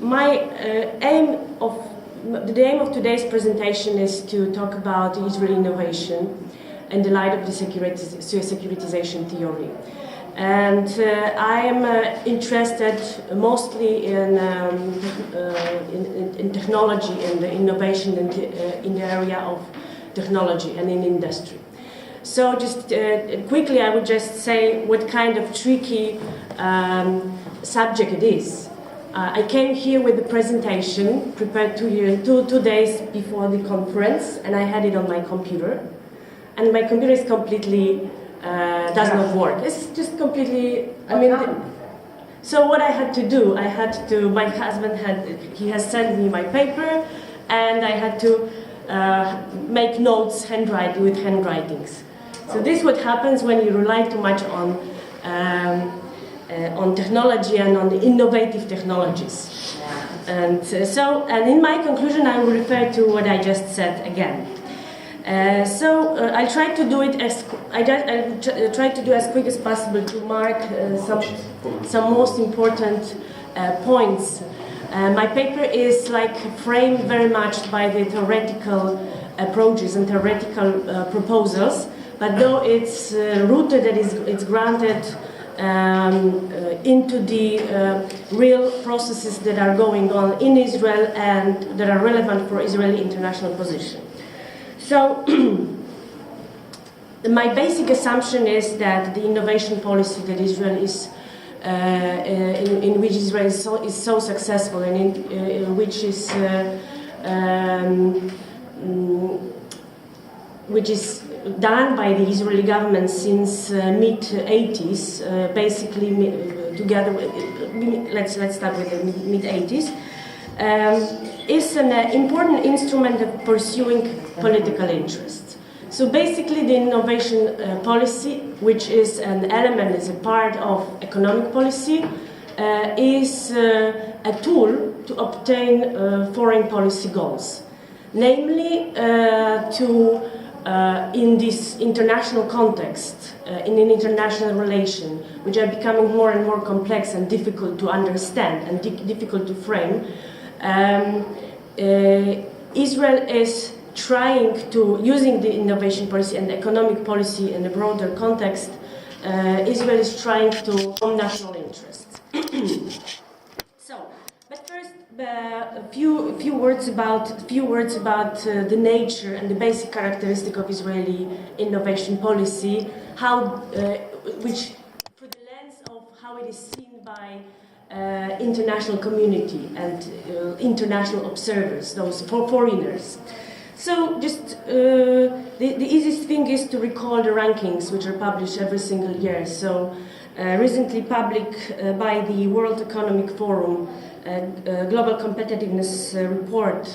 the aim of today's presentation is to talk about Israeli innovation in the light of the securitization theory. And I am interested mostly in technology and innovation in the area of technology and in industry. So just quickly, I would just say what kind of tricky subject it is. I came here with the presentation prepared two days before the conference, and I had it on my computer. And my computer is completely does not work. It's just completely. So what I had to do, my husband has sent me my paper, and I had to make notes with handwritings. So this is what happens when you rely too much on technology and on the innovative technologies. And in my conclusion, I will refer to what I just said again. I'll try to do it as quick as possible to mark some most important points. My paper is framed very much by the theoretical approaches and theoretical proposals, but though it's rooted and it's granted into the real processes that are going on in Israel and that are relevant for Israeli international position. So, my basic assumption is that the innovation policy that Israel is, in which Israel is so successful and which is done by the Israeli government since mid-80s, basically together with, let's start with the mid-80s, is an important instrument of pursuing political interests. So basically the innovation policy, which is an element, is a part of economic policy, is a tool to obtain foreign policy goals. Namely, in this international context, in an international relation, which are becoming more and more complex and difficult to understand and difficult to frame, Israel is trying to, using the innovation policy and the economic policy in a broader context, Israel is trying to form national interests. But first, a few words about the nature and the basic characteristic of Israeli innovation policy, which through the lens of how it is seen by international community and international observers, those foreigners. So just the easiest thing is to recall the rankings which are published every single year. So recently published by the World Economic Forum Global Competitiveness Report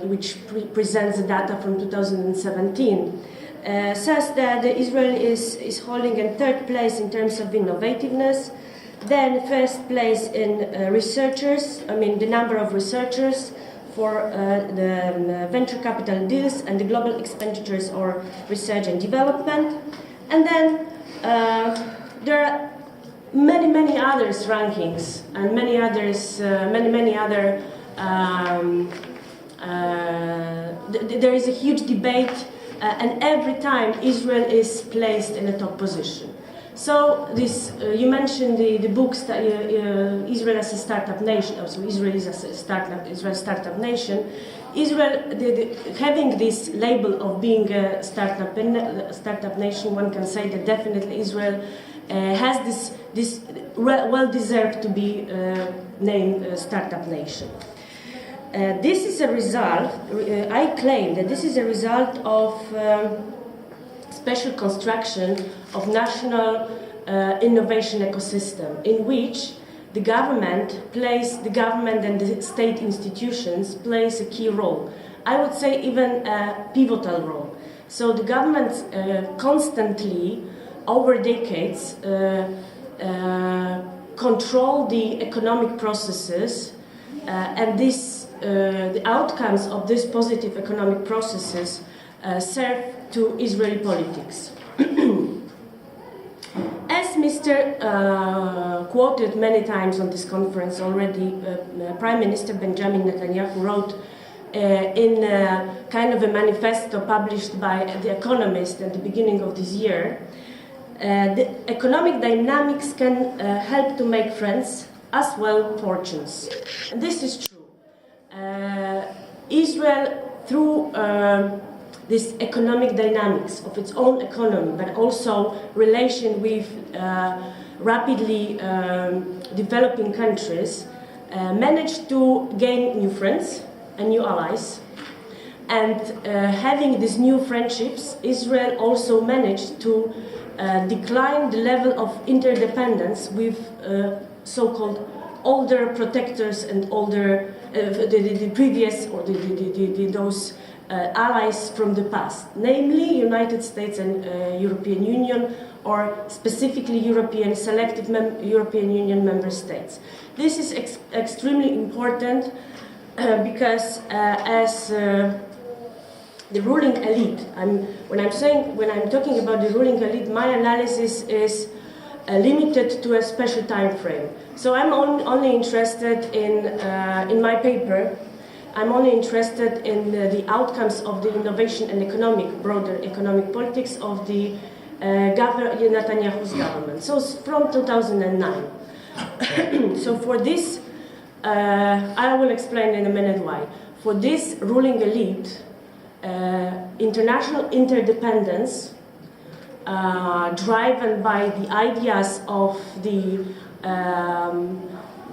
which presents the data from 2017 says that Israel is holding in third place in terms of innovativeness, then first place in researchers, the number of researchers for the venture capital deals and the global expenditures or research and development. And then there are many others rankings and many other there is a huge debate and every time Israel is placed in a top position. So this you mentioned the books that Israel as a startup nation. Also, Israel is a startup nation. Israel having this label of being a startup nation, one can say that definitely Israel has this well deserved to be named startup nation. This is a result. I claim that this is a result of special construction of national innovation ecosystem in which the government and the state institutions plays a key role. I would say even a pivotal role. So the government constantly, over decades, control the economic processes and the outcomes of these positive economic processes serve to Israeli politics. As Ms. Minister quoted many times on this conference already. Prime Minister Benjamin Netanyahu wrote in kind of a manifesto published by The Economist at the beginning of this year. The economic dynamics can help to make friends as well fortunes. And this is true. Israel, through this economic dynamics of its own economy, but also relation with rapidly developing countries, managed to gain new friends and new allies. And having these new friendships, Israel also managed to decline the level of interdependence with so-called older protectors and older the previous or those allies from the past, namely United States and European Union, or specifically selective European Union member states. This is extremely important because as the ruling elite, when I'm talking about the ruling elite, my analysis is limited to a special time frame. So I'm only interested in my paper. I'm only interested in the outcomes of the innovation and broader economic politics of the Netanyahu's government. So from 2009. So for this, I will explain in a minute why. For this ruling elite, international interdependence, driven by the ideas of the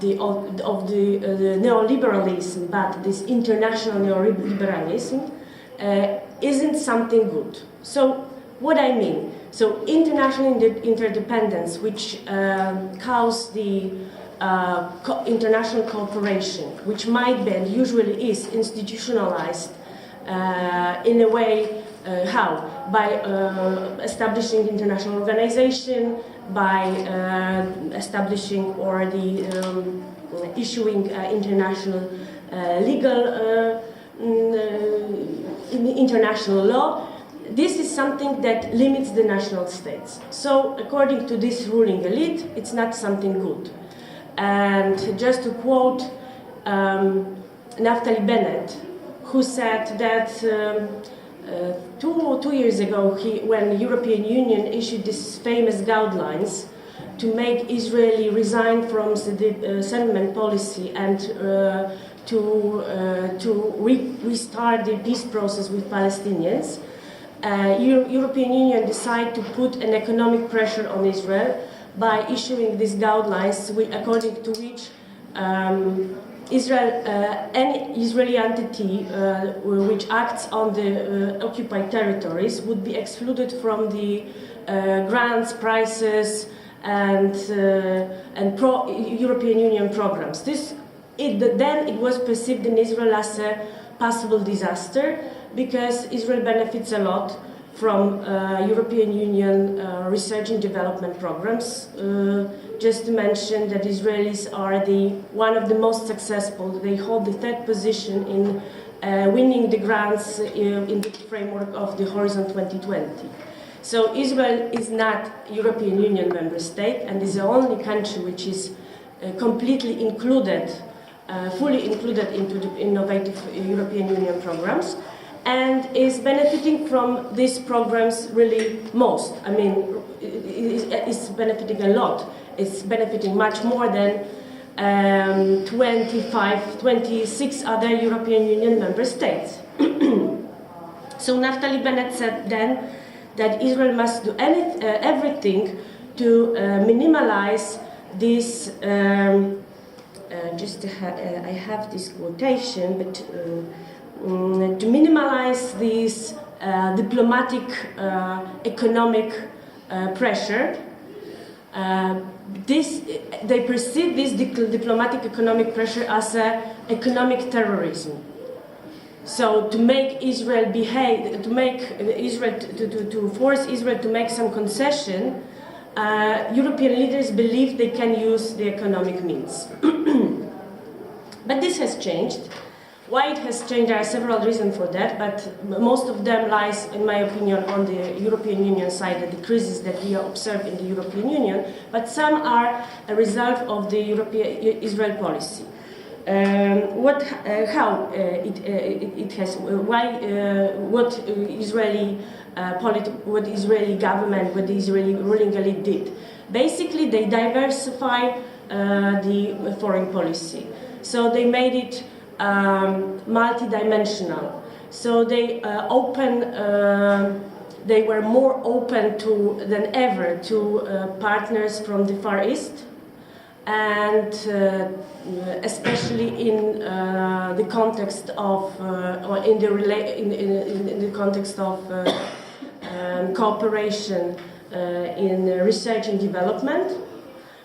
neoliberalism, but this international neoliberalism isn't something good. So what I mean? So international interdependence, which causes the international cooperation, which might be and usually is institutionalized in a way. How? By establishing international organization, by establishing or the issuing international legal international law. This is something that limits the national states. So according to this ruling elite, it's not something good. And just to quote Naftali Bennett, who said that 2 years ago, when the European Union issued these famous guidelines to make Israeli resign from the settlement policy and to restart the peace process with Palestinians, European Union decided to put an economic pressure on Israel by issuing these guidelines, according to which any Israeli entity which acts on the occupied territories would be excluded from the grants, prices, and European Union programs. Then it was perceived in Israel as a possible disaster, because Israel benefits a lot from European Union research and development programs. Just to mention that Israelis are one of the most successful. They hold the 3rd position in winning the grants in the framework of the Horizon 2020. So Israel is not a European Union member state, and is the only country which is completely included, fully included into the innovative European Union programs, and is benefiting from these programs really most. I mean, it's benefiting a lot. It's benefiting much more than 26 other European Union member states. So Naftali Bennett said then that Israel must do everything to minimalize this. I have this quotation, but to minimize this diplomatic, economic pressure. They perceive this diplomatic economic pressure as economic terrorism. So to make Israel behave, to force Israel to make some concession, European leaders believe they can use the economic means. But this has changed. Why it has changed, there are several reasons for that, but most of them lies, in my opinion, on the European Union side, the decreases that we observe in the European Union, but some are a result of the Israel policy. What Israeli government, what the Israeli ruling elite did. Basically, they diversify the foreign policy. So they made it multidimensional. So they they were more open than ever to partners from the Far East, and especially in the context of in the context of cooperation in research and development.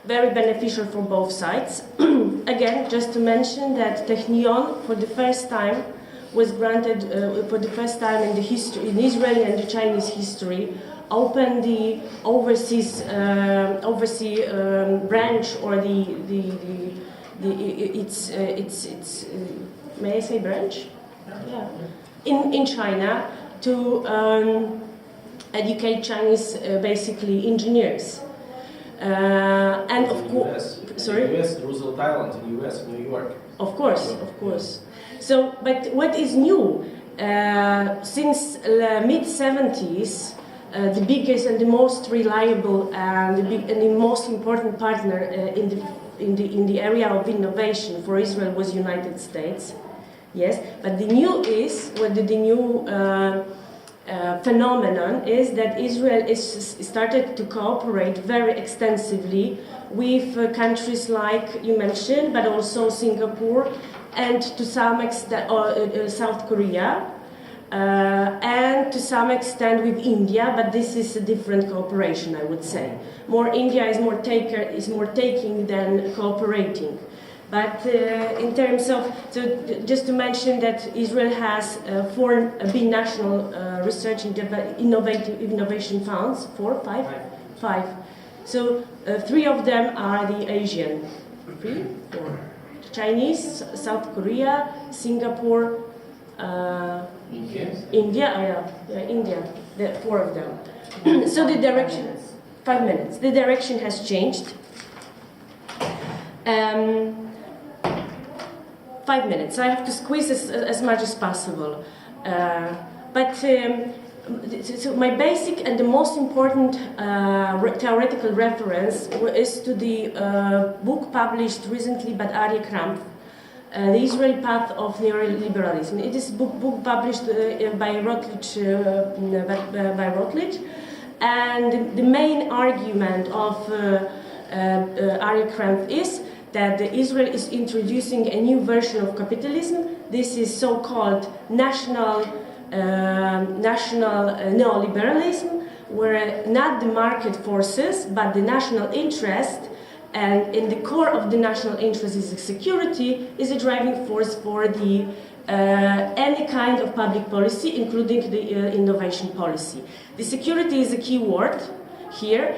Very beneficial for both sides. Again, just to mention that Technion, for the first time, was granted, for the first time in the history, in Israeli and the Chinese history, opened the overseas branch, or its may I say branch? Yeah. In China to educate Chinese basically engineers. And of course, sorry. In the US, Roosevelt Island, in the US, New York. Of course. So, but what is new? Since the mid-70s, the biggest and the most reliable and the most important partner in the area of innovation for Israel was United States. Yes, but the new is the new phenomenon is that Israel is started to cooperate very extensively with countries like you mentioned, but also Singapore, and to some extent South Korea, and to some extent with India. But this is a different cooperation, I would say. India is more taking than cooperating. But in terms of, so just to mention that Israel has four big national research and innovation funds, five. So three of them are the Asian, Chinese, South Korea, Singapore, India, the four of them. So the direction, 5 minutes. The direction has changed. 5 minutes. So I have to squeeze as much as possible. So my basic and the most important theoretical reference is to the book published recently by Aryeh Krampf, The Israeli Path of Neoliberalism. It is a book published by Routledge, and the main argument of Aryeh Krampf is that Israel is introducing a new version of capitalism. This is so-called national neoliberalism, where not the market forces, but the national interest, and in the core of the national interest is security, is a driving force for the any kind of public policy, including the innovation policy. The security is a key word here,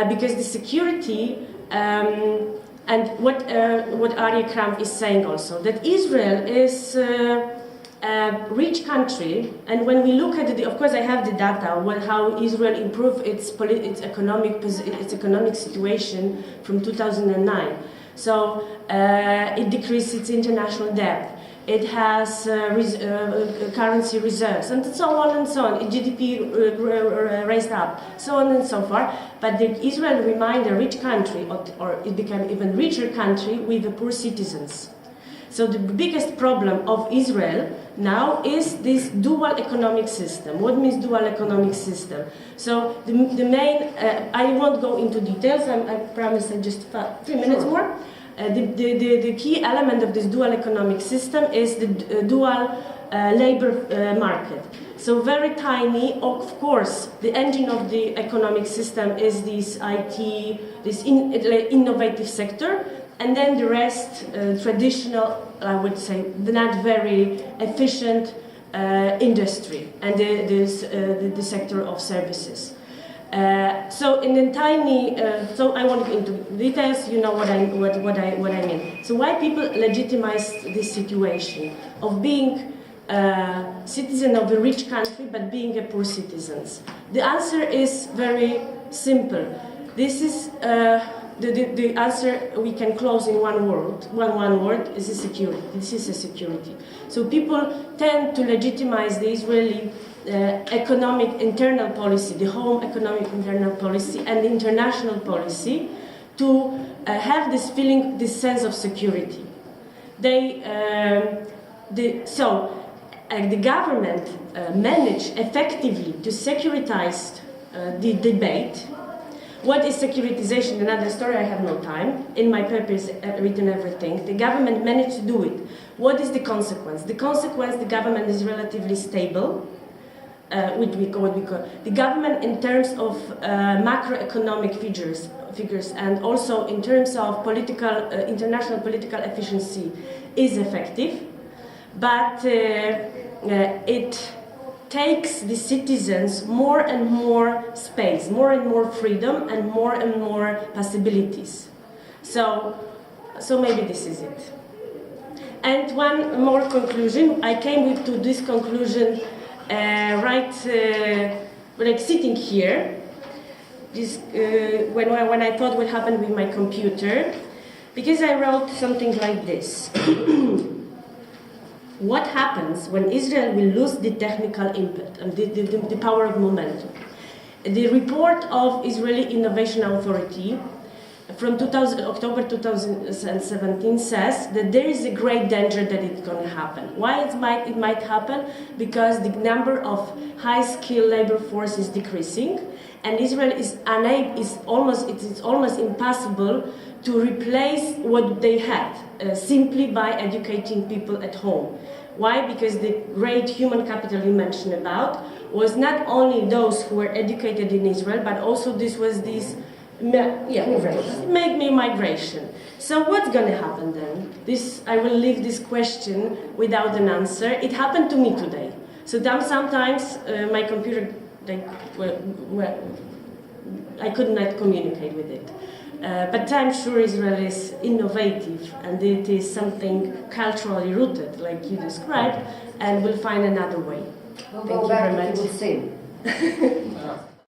because the security and what Aryeh Krampf is saying also, that Israel is a rich country, and when we look at it, of course I have the data, how Israel improved its economic situation from 2009. So it decreased its international debt, it has currency reserves, and so on and so on. GDP raised up, so on and so forth. But Israel remained a rich country, or it became even richer country with the poor citizens. So the biggest problem of Israel now is this dual economic system. What means dual economic system? So the main, I won't go into details, I promise in just 3 minutes more. The key element of this dual economic system is the dual labor market. So very tiny, of course, the engine of the economic system is this IT, this innovative sector, and then the rest, traditional, I would say, not very efficient industry and the sector of services. So in the tiny, so I won't go into details. You know what I mean. So why people legitimize this situation of being citizen of a rich country but being a poor citizens? The answer is very simple. This is the answer we can close in one word. One word is a security. This is a security. So people tend to legitimize the Israeli economic internal policy, the home economic internal policy, and the international policy to have this feeling, this sense of security. The government managed effectively to securitize the debate. What is securitization? Another story, I have no time. In my paper is written everything. The government managed to do it. What is the consequence? The consequence, the government is relatively stable. What we call the government in terms of macroeconomic figures and also in terms of political, international political efficiency is effective, but it takes the citizens more and more space, more and more freedom, and more possibilities. So maybe this is it. And one more conclusion. I came to this conclusion like sitting here. This when I thought what happened with my computer, because I wrote something like this. What happens when Israel will lose the technical input and the power of momentum? The report of Israeli Innovation Authority from October 2017 says that there is a great danger that it's going to happen. Why it might happen? Because the number of high-skilled labor force is decreasing, and Israel is unable. It's almost impossible to replace what they had simply by educating people at home. Why? Because the great human capital you mentioned about was not only those who were educated in Israel, but also migration. So what's going to happen then? I will leave this question without an answer. It happened to me today. So sometimes my computer, I could not communicate with it. But I'm sure Israel is innovative and it is something culturally rooted, like you described, and we'll find another way. We'll go back to the same.